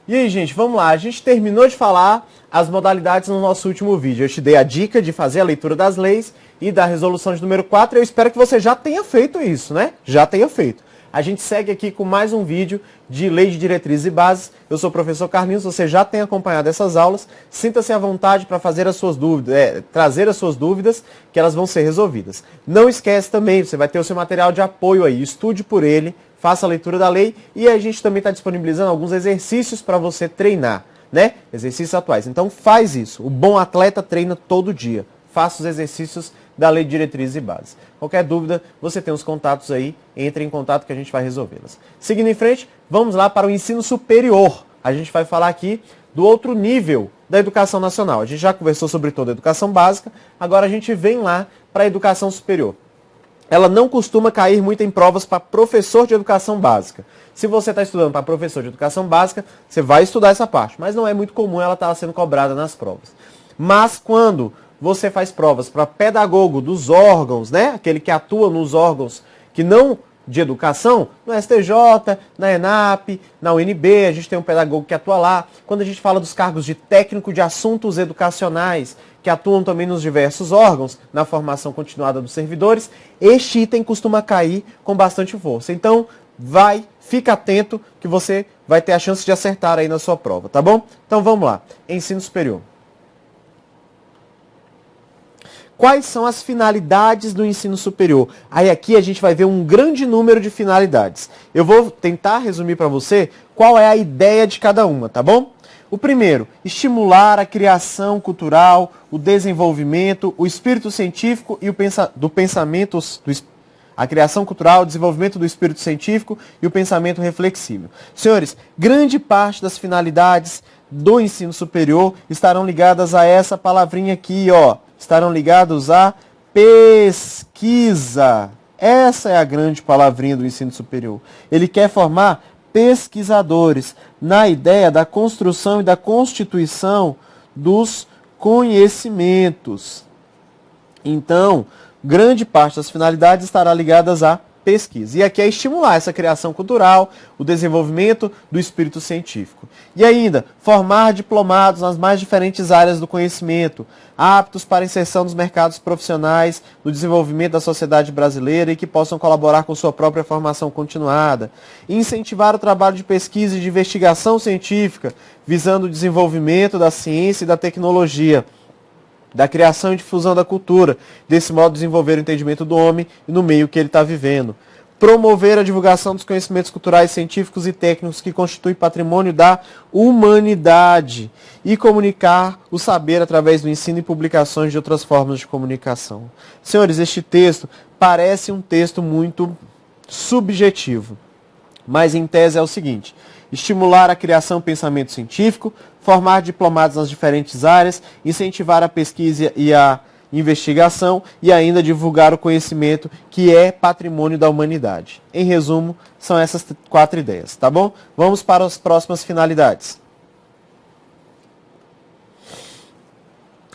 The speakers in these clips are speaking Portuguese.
E aí, gente, vamos lá. A gente terminou de falar as modalidades no nosso último vídeo. Eu te dei a dica de fazer a leitura das leis e da resolução de número 4. Eu espero que você já tenha feito isso, né? Já tenha feito. A gente segue aqui com mais um vídeo de Lei de Diretrizes e Bases. Eu sou o professor Carlinhos, você já tem acompanhado essas aulas. Sinta-se à vontade para fazer as suas dúvidas, trazer as suas dúvidas, que elas vão ser resolvidas. Não esquece também, você vai ter o seu material de apoio aí, estude por ele, faça a leitura da lei e a gente também está disponibilizando alguns exercícios para você treinar, né? Exercícios atuais. Então faz isso. O bom atleta treina todo dia. Faça os exercícios da Lei de Diretrizes e Bases. Qualquer dúvida, você tem os contatos aí, entre em contato que a gente vai resolvê-las. Seguindo em frente, vamos lá para o ensino superior. A gente vai falar aqui do outro nível da educação nacional. A gente já conversou sobre toda a educação básica, agora a gente vem lá para a educação superior. Ela não costuma cair muito em provas para professor de educação básica. Se você está estudando para professor de educação básica, você vai estudar essa parte, mas não é muito comum ela estar sendo cobrada nas provas. Mas quando você faz provas para pedagogo dos órgãos, né? Aquele que atua nos órgãos que não de educação, no STJ, na ENAP, na UNB, a gente tem um pedagogo que atua lá. Quando a gente fala dos cargos de técnico de assuntos educacionais, que atuam também nos diversos órgãos, na formação continuada dos servidores, este item costuma cair com bastante força. Então, fica atento que você vai ter a chance de acertar aí na sua prova, tá bom? Então vamos lá, ensino superior. Quais são as finalidades do ensino superior? Aí aqui a gente vai ver um grande número de finalidades. Eu vou tentar resumir para você qual é a ideia de cada uma, tá bom? O primeiro, estimular a criação cultural, o desenvolvimento, o espírito científico e a criação cultural, o desenvolvimento do espírito científico e o pensamento reflexível. Senhores, grande parte das finalidades do ensino superior estarão ligadas a essa palavrinha aqui, ó. Estarão ligados à pesquisa. Essa é a grande palavrinha do ensino superior. Ele quer formar pesquisadores na ideia da construção e da constituição dos conhecimentos. Então, grande parte das finalidades estará ligadas à pesquisa. E aqui é estimular essa criação cultural, o desenvolvimento do espírito científico. E ainda, formar diplomados nas mais diferentes áreas do conhecimento, aptos para inserção nos mercados profissionais, no desenvolvimento da sociedade brasileira e que possam colaborar com sua própria formação continuada. Incentivar o trabalho de pesquisa e de investigação científica, visando o desenvolvimento da ciência e da tecnologia, da criação e difusão da cultura, desse modo desenvolver o entendimento do homem e no meio que ele está vivendo. Promover a divulgação dos conhecimentos culturais, científicos e técnicos que constituem patrimônio da humanidade e comunicar o saber através do ensino e publicações de outras formas de comunicação. Senhores, este texto parece um texto muito subjetivo, mas em tese é o seguinte: estimular a criação e pensamento científico, formar diplomados nas diferentes áreas, incentivar a pesquisa e a investigação e ainda divulgar o conhecimento que é patrimônio da humanidade. Em resumo, são essas 4 ideias, tá bom? Vamos para as próximas finalidades.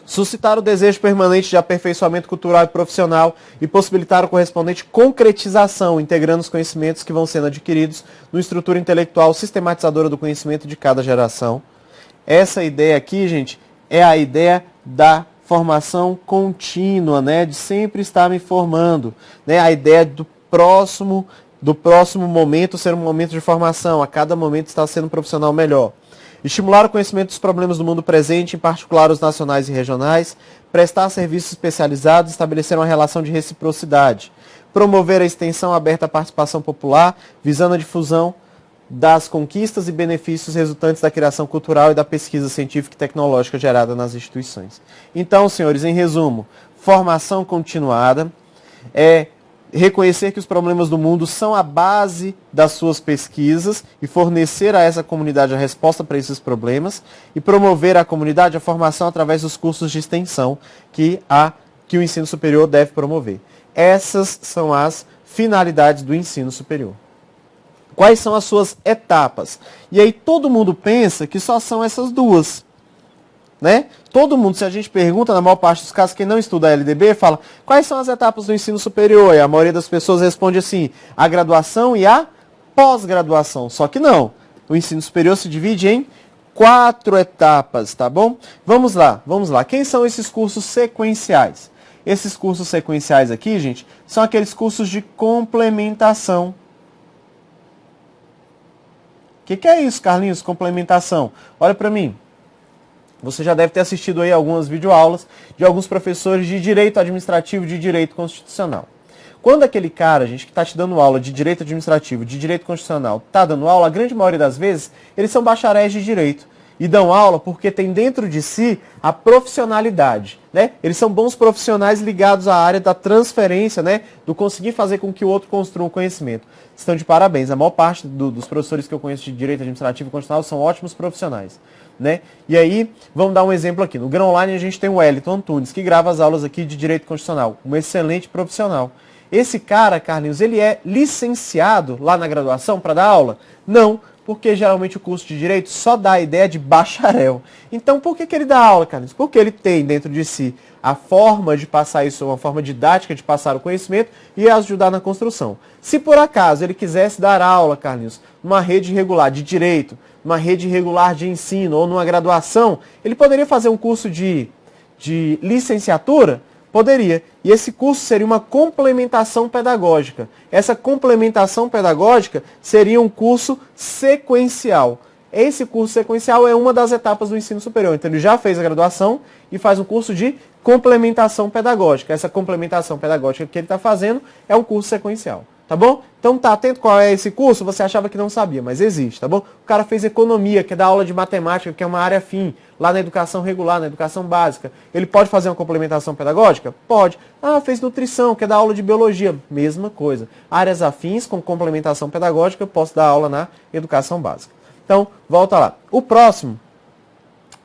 Suscitar o desejo permanente de aperfeiçoamento cultural e profissional e possibilitar a correspondente concretização, integrando os conhecimentos que vão sendo adquiridos numa estrutura intelectual sistematizadora do conhecimento de cada geração. Essa ideia aqui, gente, é a ideia da formação contínua, né? De sempre estar me formando, né? A ideia do próximo momento ser um momento de formação, a cada momento estar sendo um profissional melhor. Estimular o conhecimento dos problemas do mundo presente, em particular os nacionais e regionais, prestar serviços especializados, estabelecer uma relação de reciprocidade, promover a extensão aberta à participação popular, visando a difusão das conquistas e benefícios resultantes da criação cultural e da pesquisa científica e tecnológica gerada nas instituições. Então, senhores, em resumo, formação continuada, reconhecer que os problemas do mundo são a base das suas pesquisas e fornecer a essa comunidade a resposta para esses problemas e promover à comunidade a formação através dos cursos de extensão que o ensino superior deve promover. Essas são as finalidades do ensino superior. Quais são as suas etapas? E aí todo mundo pensa que só são essas duas, né? Todo mundo, se a gente pergunta, na maior parte dos casos, quem não estuda a LDB, fala, quais são as etapas do ensino superior? E a maioria das pessoas responde assim, a graduação e a pós-graduação. Só que não. O ensino superior se divide em 4 etapas, tá bom? Vamos lá. Quem são esses cursos sequenciais? Esses cursos sequenciais aqui, gente, são aqueles cursos de complementação. O que é isso, Carlinhos? Complementação. Olha para mim. Você já deve ter assistido aí algumas videoaulas de alguns professores de direito administrativo, de direito constitucional. Quando aquele cara, gente, que está te dando aula de direito administrativo, de direito constitucional, está dando aula, a grande maioria das vezes, eles são bacharéis de direito. E dão aula porque tem dentro de si a profissionalidade, né? Eles são bons profissionais ligados à área da transferência, né? Do conseguir fazer com que o outro construa um conhecimento. Estão de parabéns. A maior parte dos professores que eu conheço de direito administrativo e constitucional são ótimos profissionais, né? E aí, vamos dar um exemplo aqui. No Grão Online a gente tem o Wellington Antunes, que grava as aulas aqui de direito constitucional. Um excelente profissional. Esse cara, Carlinhos, ele é licenciado lá na graduação para dar aula? Não, porque geralmente o curso de Direito só dá a ideia de bacharel. Então, por que ele dá aula, Carlinhos? Porque ele tem dentro de si a forma de passar isso, uma forma didática de passar o conhecimento e ajudar na construção. Se por acaso ele quisesse dar aula, Carlinhos, numa rede regular de Direito, numa rede regular de ensino ou numa graduação, ele poderia fazer um curso de licenciatura? Poderia. E esse curso seria uma complementação pedagógica. Essa complementação pedagógica seria um curso sequencial. Esse curso sequencial é uma das etapas do ensino superior. Então ele já fez a graduação e faz um curso de complementação pedagógica. Essa complementação pedagógica que ele está fazendo é um curso sequencial. Tá bom? Então tá atento qual é esse curso, você achava que não sabia, mas existe, tá bom? O cara fez economia, quer dar aula de matemática, que é uma área afim, lá na educação regular, na educação básica. Ele pode fazer uma complementação pedagógica? Pode. Ah, fez nutrição, quer dar aula de biologia? Mesma coisa. Áreas afins com complementação pedagógica, eu posso dar aula na educação básica. Então, volta lá. O próximo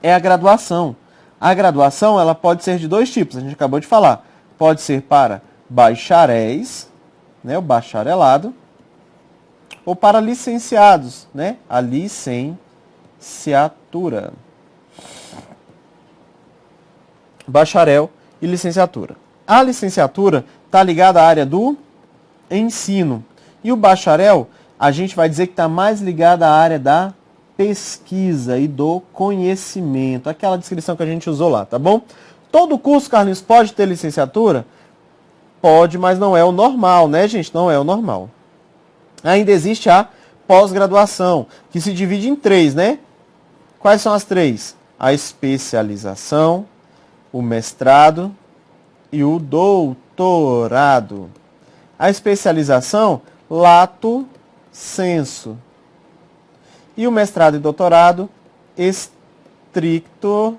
é a graduação. A graduação, ela pode ser de dois tipos, a gente acabou de falar. Pode ser para bacharéis, né, o bacharelado, ou para licenciados, né, a licenciatura. Bacharel e licenciatura. A licenciatura está ligada à área do ensino. E o bacharel, a gente vai dizer que está mais ligado à área da pesquisa e do conhecimento. Aquela descrição que a gente usou lá, tá bom? Todo curso, Carlinhos, pode ter licenciatura? Pode, mas não é o normal, né, gente? Não é o normal. Ainda existe a pós-graduação, que se divide em 3, né? Quais são as 3? A especialização, o mestrado e o doutorado. A especialização, lato sensu. E o mestrado e doutorado, stricto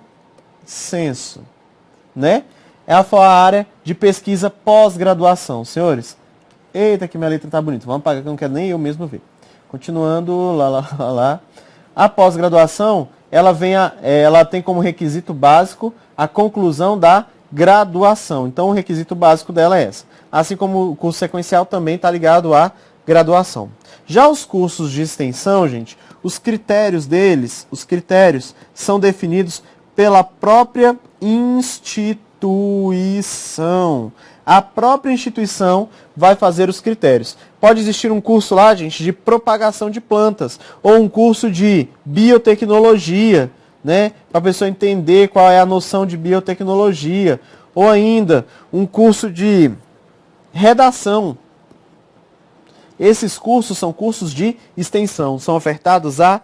sensu, né? É a área de pesquisa pós-graduação. Senhores, eita que minha letra tá bonita. Vamos apagar que eu não quero nem eu mesmo ver. Continuando, lá. A pós-graduação, ela tem como requisito básico a conclusão da graduação. Então, o requisito básico dela é essa. Assim como o curso sequencial também está ligado à graduação. Já os cursos de extensão, gente, os critérios são definidos pela própria instituição. A própria instituição vai fazer os critérios. Pode existir um curso lá, gente, de propagação de plantas, ou um curso de biotecnologia, né, para a pessoa entender qual é a noção de biotecnologia, ou ainda um curso de redação. Esses cursos são cursos de extensão, são ofertados à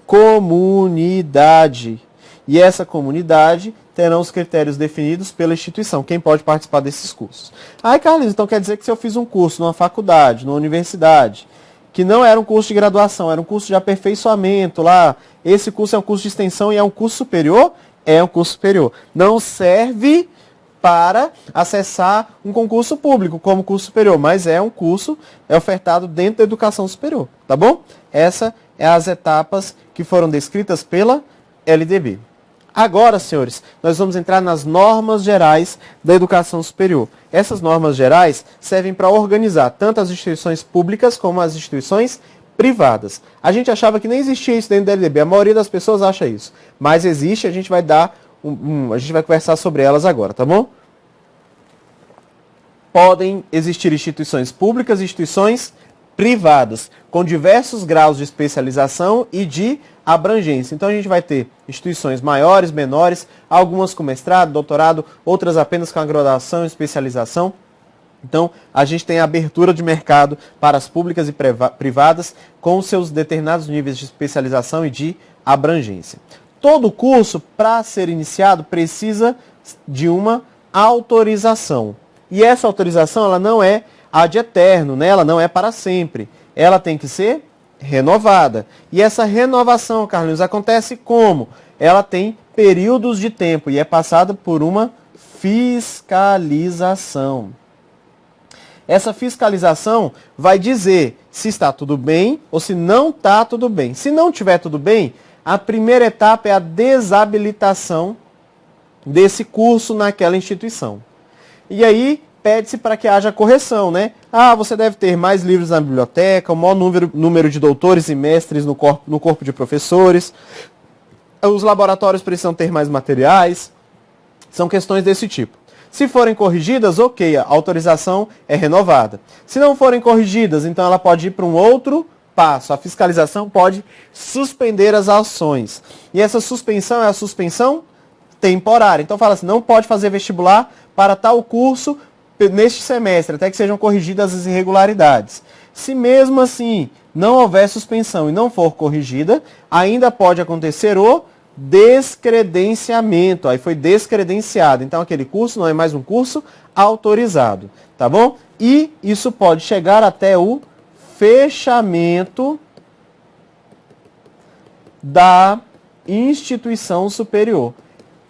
comunidade. E essa comunidade terão os critérios definidos pela instituição. Quem pode participar desses cursos? Ai, Carlinhos, então quer dizer que se eu fiz um curso numa faculdade, numa universidade, que não era um curso de graduação, era um curso de aperfeiçoamento lá, esse curso é um curso de extensão e é um curso superior? É um curso superior. Não serve para acessar um concurso público como curso superior, mas é um curso, é ofertado dentro da educação superior, tá bom? Essas são as etapas que foram descritas pela LDB. Agora, senhores, nós vamos entrar nas normas gerais da educação superior. Essas normas gerais servem para organizar tanto as instituições públicas como as instituições privadas. A gente achava que nem existia isso dentro da LDB, a maioria das pessoas acha isso. Mas existe, a gente vai conversar sobre elas agora, tá bom? Podem existir instituições públicas e instituições privadas, com diversos graus de especialização e de abrangência. Então a gente vai ter instituições maiores, menores, algumas com mestrado, doutorado, outras apenas com a graduação e especialização. Então, a gente tem a abertura de mercado para as públicas e privadas com seus determinados níveis de especialização e de abrangência. Todo curso, para ser iniciado, precisa de uma autorização. E essa autorização ela não é ad eterno, né? Ela não é para sempre. Ela tem que ser renovada. E essa renovação, Carlinhos, acontece como? Ela tem períodos de tempo e é passada por uma fiscalização. Essa fiscalização vai dizer se está tudo bem ou se não está tudo bem. Se não estiver tudo bem, a primeira etapa é a desabilitação desse curso naquela instituição. E aí pede-se para que haja correção, né? Ah, você deve ter mais livros na biblioteca, o maior número de doutores e mestres no corpo de professores, os laboratórios precisam ter mais materiais, são questões desse tipo. Se forem corrigidas, ok, a autorização é renovada. Se não forem corrigidas, então ela pode ir para um outro passo. A fiscalização pode suspender as ações. E essa suspensão é a suspensão temporária. Então fala assim, não pode fazer vestibular para tal curso neste semestre, até que sejam corrigidas as irregularidades. Se mesmo assim não houver suspensão e não for corrigida, ainda pode acontecer o descredenciamento, aí foi descredenciado, então aquele curso não é mais um curso autorizado, tá bom? E isso pode chegar até o fechamento da instituição superior.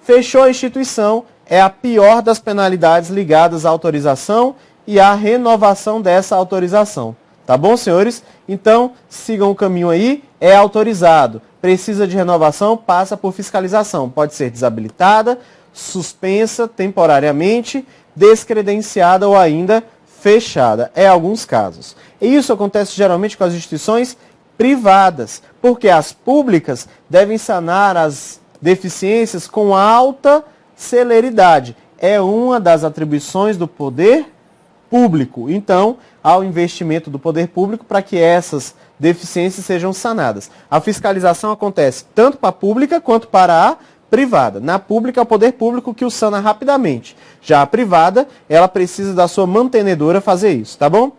Fechou a instituição, é a pior das penalidades ligadas à autorização e à renovação dessa autorização. Tá bom, senhores? Então, sigam o caminho aí, é autorizado. Precisa de renovação, passa por fiscalização. Pode ser desabilitada, suspensa temporariamente, descredenciada ou ainda fechada. É alguns casos. E isso acontece geralmente com as instituições privadas, porque as públicas devem sanar as deficiências com alta celeridade. É uma das atribuições do poder público. Então, há o investimento do poder público para que essas deficiências sejam sanadas. A fiscalização acontece tanto para a pública quanto para a privada. Na pública é o poder público que o sana rapidamente. Já a privada, ela precisa da sua mantenedora fazer isso, tá bom?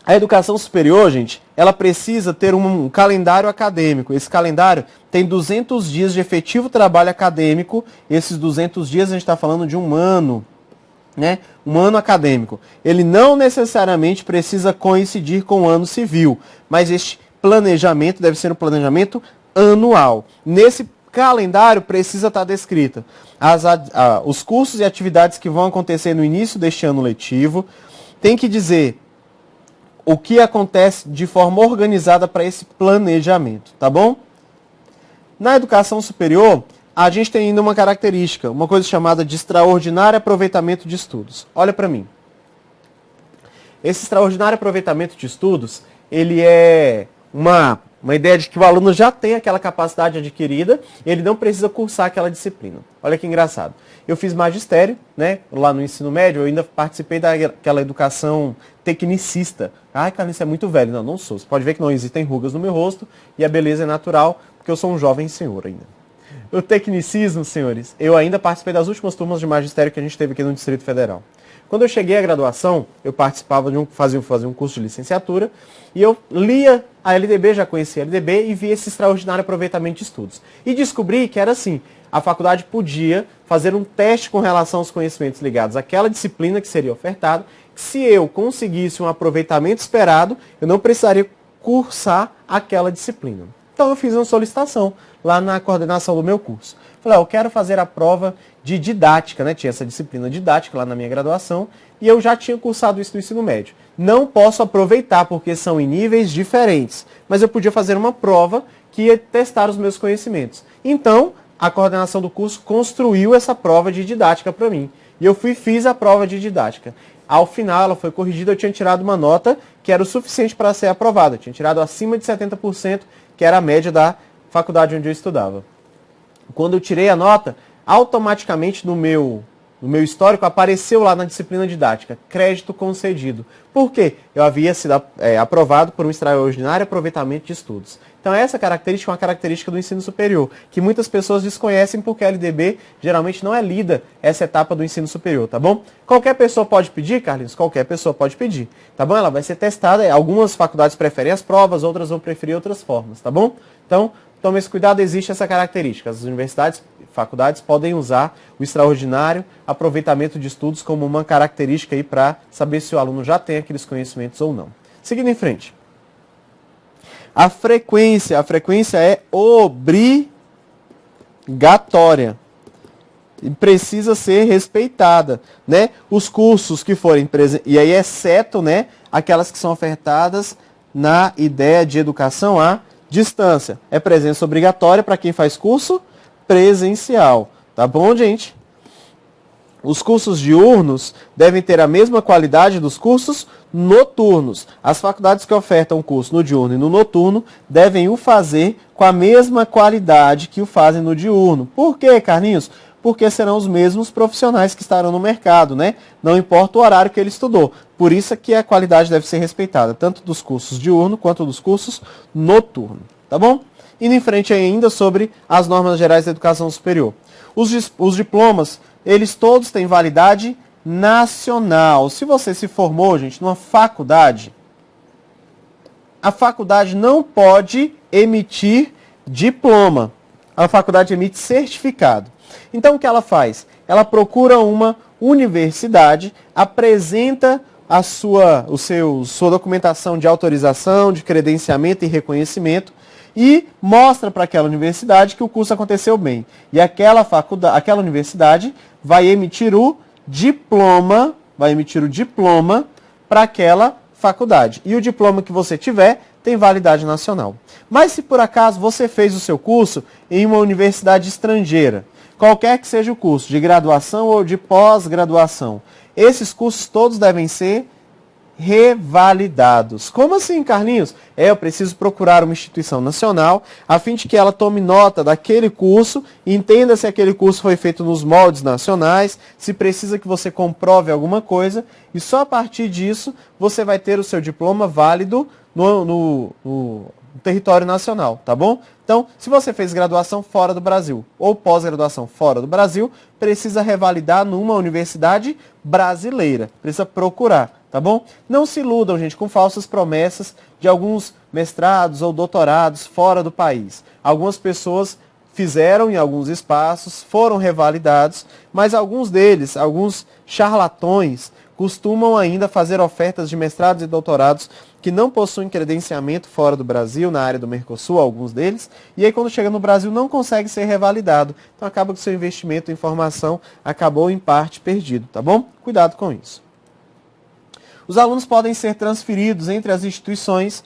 A educação superior, gente, ela precisa ter um calendário acadêmico. Esse calendário tem 200 dias de efetivo trabalho acadêmico. Esses 200 dias a gente está falando de um ano, né? Um ano acadêmico. Ele não necessariamente precisa coincidir com o ano civil, mas este planejamento deve ser um planejamento anual. Nesse calendário precisa estar descrita os cursos e atividades que vão acontecer no início deste ano letivo. Tem que dizer o que acontece de forma organizada para esse planejamento, tá bom? Na educação superior, a gente tem ainda uma característica, uma coisa chamada de extraordinário aproveitamento de estudos. Olha para mim. Esse extraordinário aproveitamento de estudos, ele é uma ideia de que o aluno já tem aquela capacidade adquirida, ele não precisa cursar aquela disciplina. Olha que engraçado. Eu fiz magistério, né, lá no ensino médio, eu ainda participei daquela educação tecnicista. Ai, Carlinhos, isso é muito velho. Não, não sou. Você pode ver que não existem rugas no meu rosto e a beleza é natural, porque eu sou um jovem senhor ainda. O tecnicismo, senhores, eu ainda participei das últimas turmas de magistério que a gente teve aqui no Distrito Federal. Quando eu cheguei à graduação, eu participava fazia um curso de licenciatura e eu lia a LDB, já conhecia a LDB e vi esse extraordinário aproveitamento de estudos. E descobri que era assim, a faculdade podia fazer um teste com relação aos conhecimentos ligados àquela disciplina que seria ofertada. Se eu conseguisse um aproveitamento esperado, eu não precisaria cursar aquela disciplina. Então eu fiz uma solicitação lá na coordenação do meu curso. Falei, eu quero fazer a prova de didática, né? Tinha essa disciplina didática lá na minha graduação e eu já tinha cursado isso no ensino médio. Não posso aproveitar porque são em níveis diferentes, mas eu podia fazer uma prova que ia testar os meus conhecimentos. Então, a coordenação do curso construiu essa prova de didática para mim. E eu fiz a prova de didática. Ao final, ela foi corrigida, eu tinha tirado uma nota que era o suficiente para ser aprovada. Eu tinha tirado acima de 70%, que era a média da faculdade onde eu estudava. Quando eu tirei a nota, automaticamente no meu no meu histórico, apareceu lá na disciplina didática, crédito concedido. Por quê? Eu havia sido aprovado por um extraordinário aproveitamento de estudos. Então essa característica é uma característica do ensino superior, que muitas pessoas desconhecem porque a LDB geralmente não é lida essa etapa do ensino superior, tá bom? Qualquer pessoa pode pedir, Carlinhos? Qualquer pessoa pode pedir, tá bom? Ela vai ser testada, algumas faculdades preferem as provas, outras vão preferir outras formas, tá bom? Então, tome esse cuidado, existe essa característica. As universidades, faculdades podem usar o extraordinário aproveitamento de estudos como uma característica aí para saber se o aluno já tem aqueles conhecimentos ou não. Seguindo em frente. A frequência é obrigatória e precisa ser respeitada, né? Os cursos que forem e aí exceto, né, aquelas que são ofertadas na ideia de educação à distância. É presença obrigatória para quem faz curso presencial, tá bom, gente? Os cursos diurnos devem ter a mesma qualidade dos cursos noturnos. As faculdades que ofertam o curso no diurno e no noturno devem o fazer com a mesma qualidade que o fazem no diurno. Por quê, Carlinhos? Porque serão os mesmos profissionais que estarão no mercado, né? Não importa o horário que ele estudou. Por isso é que a qualidade deve ser respeitada, tanto dos cursos diurno quanto dos cursos noturno, tá bom? Indo em frente ainda sobre as normas gerais da educação superior. Os diplomas, eles todos têm validade nacional. Se você se formou, gente, numa faculdade, a faculdade não pode emitir diploma. A faculdade emite certificado. Então, o que ela faz? Ela procura uma universidade, apresenta a sua documentação de autorização, de credenciamento e reconhecimento e mostra para aquela universidade que o curso aconteceu bem. E aquela universidade vai emitir o diploma para aquela faculdade. E o diploma que você tiver tem validade nacional. Mas se por acaso você fez o seu curso em uma universidade estrangeira, qualquer que seja o curso, de graduação ou de pós-graduação, esses cursos todos devem ser revalidados. Como assim, Carlinhos? Eu preciso procurar uma instituição nacional a fim de que ela tome nota daquele curso, entenda se aquele curso foi feito nos moldes nacionais, se precisa que você comprove alguma coisa, e só a partir disso você vai ter o seu diploma válido no território nacional, tá bom? Então, se você fez graduação fora do Brasil ou pós-graduação fora do Brasil, precisa revalidar numa universidade brasileira, precisa procurar, tá bom? Não se iludam, gente, com falsas promessas de alguns mestrados ou doutorados fora do país. Algumas pessoas fizeram em alguns espaços, foram revalidados, mas alguns deles, alguns charlatões, costumam ainda fazer ofertas de mestrados e doutorados que não possuem credenciamento fora do Brasil, na área do Mercosul, alguns deles, e aí quando chega no Brasil não consegue ser revalidado. Então acaba que o seu investimento em formação acabou em parte perdido, tá bom? Cuidado com isso. Os alunos podem ser transferidos entre as instituições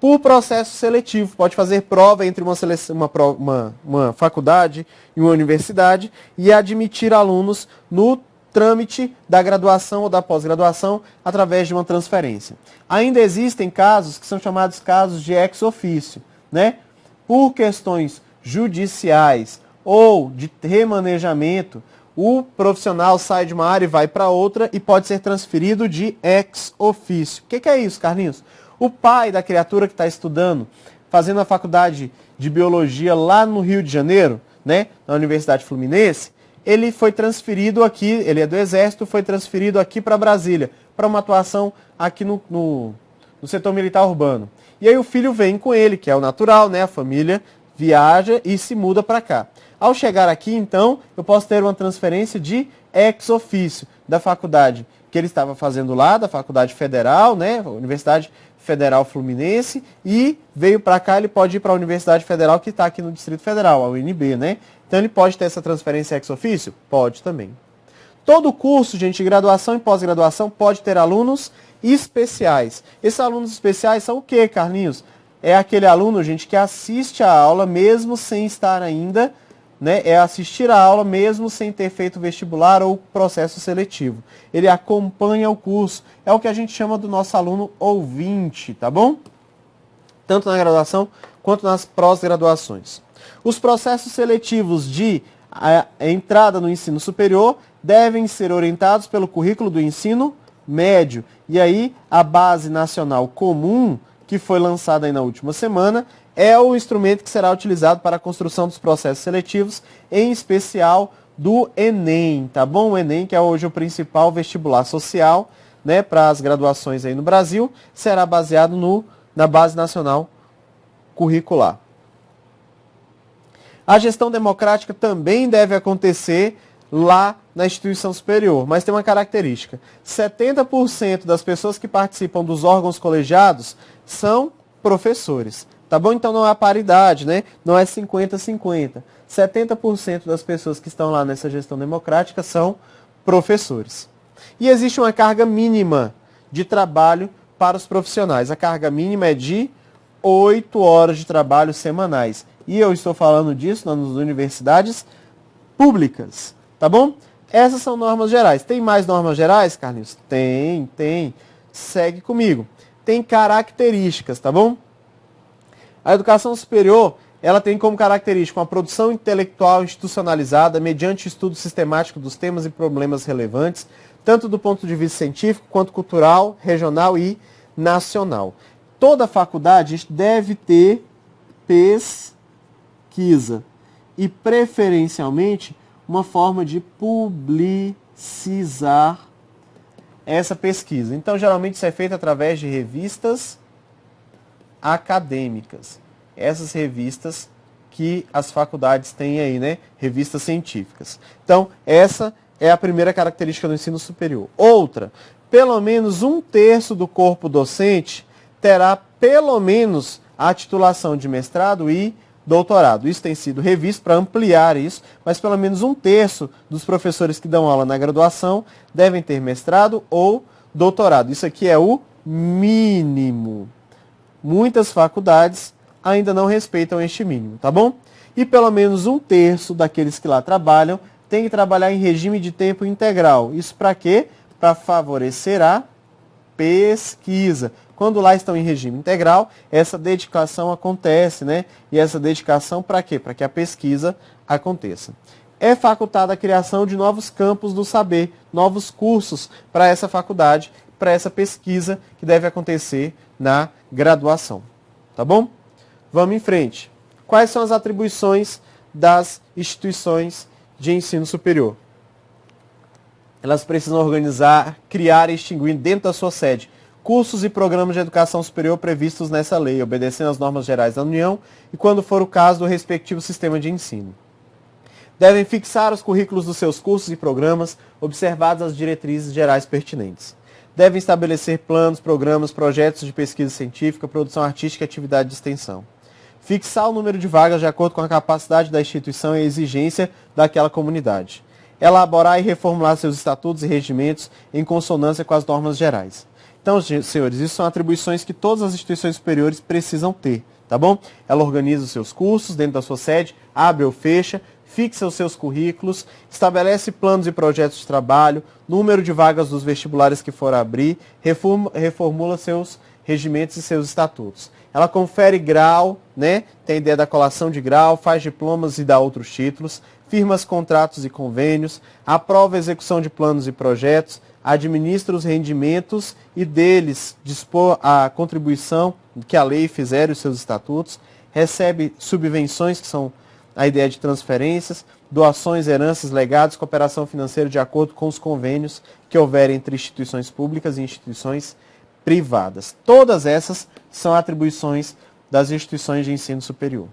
por processo seletivo. Pode fazer prova entre uma faculdade e uma universidade e admitir alunos no trâmite da graduação ou da pós-graduação através de uma transferência. Ainda existem casos que são chamados casos de ex officio, né? Por questões judiciais ou de remanejamento, o profissional sai de uma área e vai para outra e pode ser transferido de ex officio. O que é isso, Carlinhos? O pai da criatura que está estudando, fazendo a faculdade de biologia lá no Rio de Janeiro, né, na Universidade Fluminense, ele foi transferido aqui, ele é do Exército, foi transferido aqui para Brasília, para uma atuação aqui no setor militar urbano. E aí o filho vem com ele, que é o natural, né? A família viaja e se muda para cá. Ao chegar aqui, então, eu posso ter uma transferência de ex officio da faculdade que ele estava fazendo lá, da Faculdade Federal, né? Universidade Federal Fluminense, e veio para cá, ele pode ir para a Universidade Federal que está aqui no Distrito Federal, a UNB, né? Então ele pode ter essa transferência ex officio? Pode também. Todo curso, gente, de graduação e pós-graduação pode ter alunos especiais. Esses alunos especiais são o quê, Carlinhos? É aquele aluno, gente, que assiste a aula mesmo sem estar ainda, né? É assistir a aula mesmo sem ter feito vestibular ou processo seletivo. Ele acompanha o curso. É o que a gente chama do nosso aluno ouvinte, tá bom? Tanto na graduação quanto nas pós-graduações. Os processos seletivos de entrada no ensino superior devem ser orientados pelo currículo do ensino médio. E aí, a Base Nacional Comum, que foi lançada aí na última semana, é o instrumento que será utilizado para a construção dos processos seletivos, em especial do Enem, tá bom? O Enem, que é hoje o principal vestibular social, né, para as graduações aí no Brasil, será baseado na Base Nacional Curricular. A gestão democrática também deve acontecer lá na instituição superior, mas tem uma característica. 70% das pessoas que participam dos órgãos colegiados são professores. Tá bom? Então não há paridade, né? Não é 50-50. 70% das pessoas que estão lá nessa gestão democrática são professores. E existe uma carga mínima de trabalho para os profissionais. A carga mínima é de 8 horas de trabalho semanais. E eu estou falando disso nas universidades públicas. Tá bom? Essas são normas gerais. Tem mais normas gerais, Carlinhos? Tem. Segue comigo. Tem características, tá bom? A educação superior, ela tem como característica uma produção intelectual institucionalizada mediante estudo sistemático dos temas e problemas relevantes, tanto do ponto de vista científico, quanto cultural, regional e nacional. Toda faculdade deve ter pesquisa e, preferencialmente, uma forma de publicizar essa pesquisa. Então, geralmente, isso é feito através de revistas acadêmicas. Essas revistas que as faculdades têm aí, né? Revistas científicas. Então, essa é a primeira característica do ensino superior. Outra, pelo menos 1/3 do corpo docente terá pelo menos a titulação de mestrado e doutorado. Isso tem sido revisto para ampliar isso, mas pelo menos 1/3 dos professores que dão aula na graduação devem ter mestrado ou doutorado. Isso aqui é o mínimo. Muitas faculdades ainda não respeitam este mínimo, tá bom? E pelo menos 1/3 daqueles que lá trabalham tem que trabalhar em regime de tempo integral. Isso para quê? Para favorecer a pesquisa. Quando lá estão em regime integral, essa dedicação acontece, né? E essa dedicação para quê? Para que a pesquisa aconteça. É facultada a criação de novos campos do saber, novos cursos para essa faculdade, para essa pesquisa que deve acontecer na graduação. Tá bom? Vamos em frente. Quais são as atribuições das instituições de ensino superior? Elas precisam organizar, criar e extinguir dentro da sua sede cursos e programas de educação superior previstos nessa lei, obedecendo às normas gerais da União e, quando for o caso, do respectivo sistema de ensino. Devem fixar os currículos dos seus cursos e programas, observadas as diretrizes gerais pertinentes. Devem estabelecer planos, programas, projetos de pesquisa científica, produção artística e atividade de extensão. Fixar o número de vagas de acordo com a capacidade da instituição e a exigência daquela comunidade. Elaborar e reformular seus estatutos e regimentos em consonância com as normas gerais. Então, senhores, isso são atribuições que todas as instituições superiores precisam ter, tá bom? Ela organiza os seus cursos dentro da sua sede, abre ou fecha, fixa os seus currículos, estabelece planos e projetos de trabalho, número de vagas dos vestibulares que for abrir, reformula seus regimentos e seus estatutos. Ela confere grau, né? Tem a ideia da colação de grau, faz diplomas e dá outros títulos, firma contratos e convênios, aprova a execução de planos e projetos, administra os rendimentos e deles dispor a contribuição que a lei fizer e os seus estatutos, recebe subvenções, que são a ideia de transferências, doações, heranças, legados, cooperação financeira de acordo com os convênios que houver entre instituições públicas e instituições privadas. Todas essas são atribuições das instituições de ensino superior.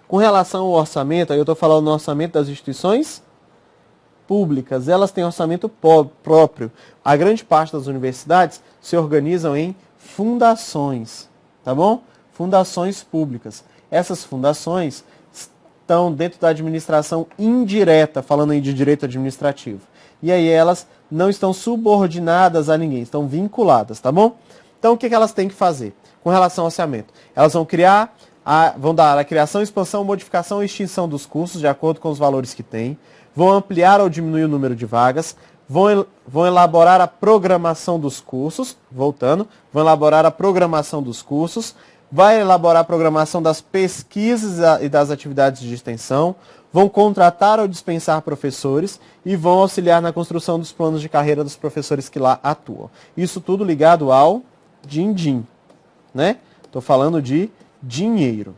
Com relação ao orçamento, aí eu estou falando no orçamento das instituições públicas, elas têm orçamento próprio. A grande parte das universidades se organizam em fundações, tá bom? Fundações públicas. Essas fundações estão dentro da administração indireta, falando aí de direito administrativo. E aí elas não estão subordinadas a ninguém, estão vinculadas, tá bom? Então o que elas têm que fazer com relação ao orçamento? Elas vão vão dar a criação, expansão, modificação e extinção dos cursos de acordo com os valores que têm, vão ampliar ou diminuir o número de vagas, vão elaborar a programação dos cursos, vão elaborar a programação dos cursos, vai elaborar a programação das pesquisas e das atividades de extensão, vão contratar ou dispensar professores e vão auxiliar na construção dos planos de carreira dos professores que lá atuam. Isso tudo ligado ao din-din, né? Estou falando de dinheiro.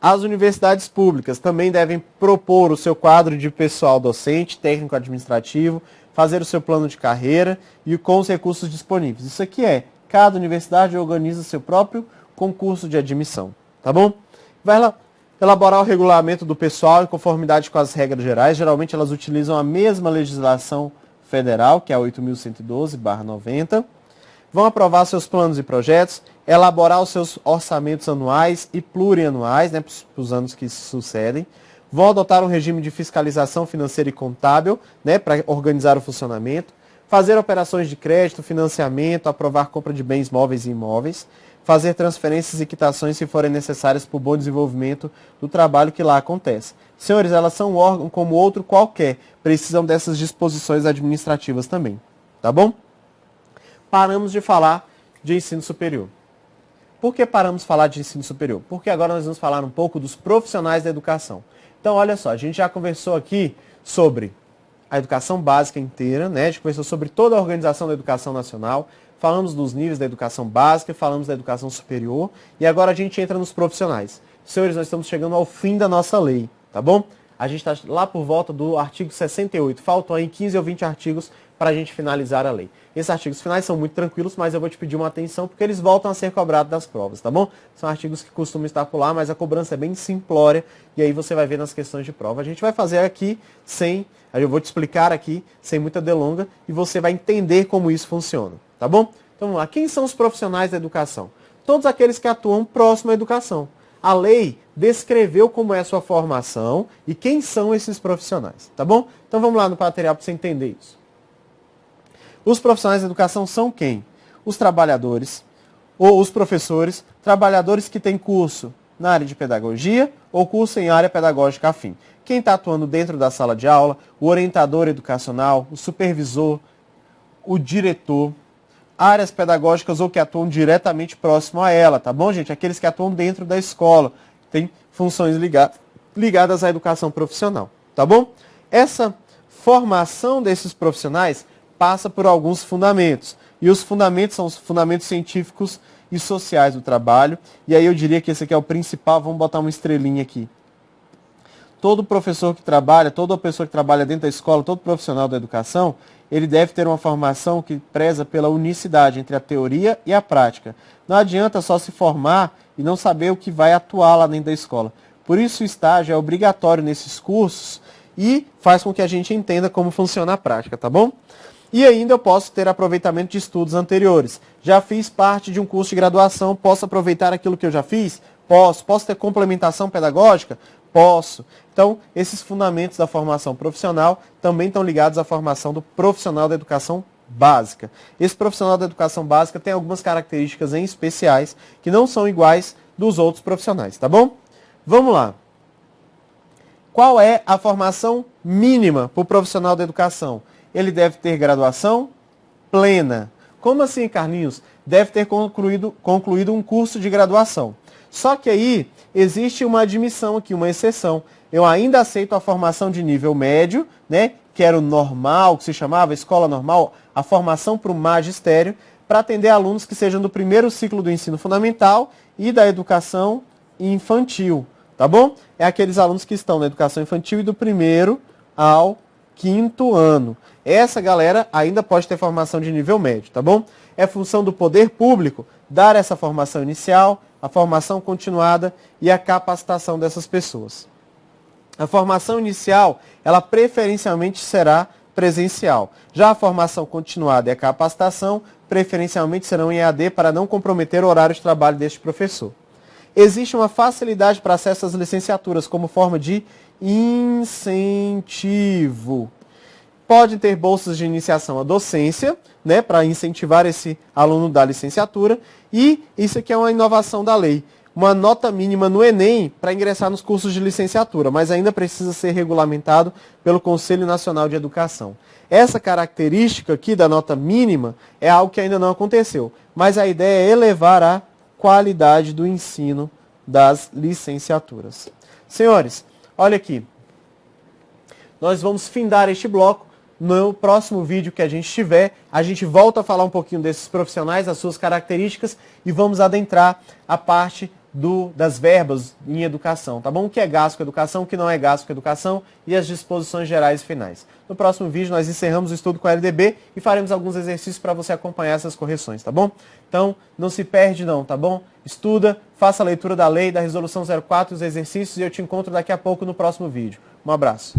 As universidades públicas também devem propor o seu quadro de pessoal docente, técnico administrativo, fazer o seu plano de carreira e com os recursos disponíveis. Isso aqui cada universidade organiza seu próprio concurso de admissão, tá bom? Vai lá elaborar o regulamento do pessoal em conformidade com as regras gerais. Geralmente elas utilizam a mesma legislação federal, que é a 8.112/90. Vão aprovar seus planos e projetos, elaborar os seus orçamentos anuais e plurianuais, né, para os anos que se sucedem. Vão adotar um regime de fiscalização financeira e contábil, né, para organizar o funcionamento. Fazer operações de crédito, financiamento, aprovar compra de bens móveis e imóveis. Fazer transferências e quitações se forem necessárias para o bom desenvolvimento do trabalho que lá acontece. Senhores, elas são um órgão como outro qualquer, precisam dessas disposições administrativas também, tá bom? Paramos de falar de ensino superior. Por que paramos de falar de ensino superior? Porque agora nós vamos falar um pouco dos profissionais da educação. Então, olha só, a gente já conversou aqui sobre a educação básica inteira, né? A gente conversou sobre toda a organização da educação nacional, falamos dos níveis da educação básica, falamos da educação superior e agora a gente entra nos profissionais. Senhores, nós estamos chegando ao fim da nossa lei, tá bom? A gente está lá por volta do artigo 68, faltam aí 15 ou 20 artigos para a gente finalizar a lei. Esses artigos finais são muito tranquilos, mas eu vou te pedir uma atenção porque eles voltam a ser cobrados das provas, tá bom? São artigos que costumam estar por lá, mas a cobrança é bem simplória e aí você vai ver nas questões de prova. A gente vai fazer aqui eu vou te explicar aqui sem muita delonga e você vai entender como isso funciona, tá bom? Então vamos lá, quem são os profissionais da educação? Todos aqueles que atuam próximo à educação. A lei descreveu como é a sua formação e quem são esses profissionais, tá bom? Então vamos lá no material para você entender isso. Os profissionais da educação são quem? Os trabalhadores, ou os professores, trabalhadores que têm curso na área de pedagogia ou curso em área pedagógica afim. Quem está atuando dentro da sala de aula, o orientador educacional, o supervisor, o diretor, áreas pedagógicas ou que atuam diretamente próximo a ela, tá bom, gente? Aqueles que atuam dentro da escola, têm funções ligadas à educação profissional, tá bom? Essa formação desses profissionais passa por alguns fundamentos. E os fundamentos são os fundamentos científicos e sociais do trabalho. E aí eu diria que esse aqui é o principal. Vamos botar uma estrelinha aqui. Todo professor que trabalha, toda pessoa que trabalha dentro da escola, todo profissional da educação, ele deve ter uma formação que preza pela unicidade entre a teoria e a prática. Não adianta só se formar e não saber o que vai atuar lá dentro da escola. Por isso o estágio é obrigatório nesses cursos e faz com que a gente entenda como funciona a prática, tá bom? E ainda eu posso ter aproveitamento de estudos anteriores. Já fiz parte de um curso de graduação, posso aproveitar aquilo que eu já fiz? Posso. Posso ter complementação pedagógica? Posso. Então, esses fundamentos da formação profissional também estão ligados à formação do profissional da educação básica. Esse profissional da educação básica tem algumas características em especiais que não são iguais dos outros profissionais, tá bom? Vamos lá. Qual é a formação mínima para o profissional da educação? Ele deve ter graduação plena. Como assim, Carlinhos? Deve ter concluído um curso de graduação. Só que aí existe uma admissão aqui, uma exceção. Eu ainda aceito a formação de nível médio, né, que era o normal, que se chamava escola normal, a formação para o magistério, para atender alunos que sejam do primeiro ciclo do ensino fundamental e da educação infantil, tá bom? É aqueles alunos que estão na educação infantil e do primeiro ao quinto ano. Essa galera ainda pode ter formação de nível médio, tá bom? É função do poder público dar essa formação inicial, a formação continuada e a capacitação dessas pessoas. A formação inicial, ela preferencialmente será presencial. Já a formação continuada e a capacitação, preferencialmente serão em EAD para não comprometer o horário de trabalho deste professor. Existe uma facilidade para acesso às licenciaturas como forma de incentivo. Pode ter bolsas de iniciação à docência, né, para incentivar esse aluno da licenciatura. E isso aqui é uma inovação da lei. Uma nota mínima no Enem para ingressar nos cursos de licenciatura, mas ainda precisa ser regulamentado pelo Conselho Nacional de Educação. Essa característica aqui da nota mínima é algo que ainda não aconteceu, mas a ideia é elevar a qualidade do ensino das licenciaturas. Senhores, olha aqui. Nós vamos findar este bloco. No próximo vídeo que a gente tiver, a gente volta a falar um pouquinho desses profissionais, as suas características e vamos adentrar a parte das verbas em educação, tá bom? O que é gasto com educação, o que não é gasto com educação e as disposições gerais e finais. No próximo vídeo nós encerramos o estudo com a LDB e faremos alguns exercícios para você acompanhar essas correções, tá bom? Então, não se perde não, tá bom? Estuda, faça a leitura da lei, da resolução 04 e os exercícios e eu te encontro daqui a pouco no próximo vídeo. Um abraço.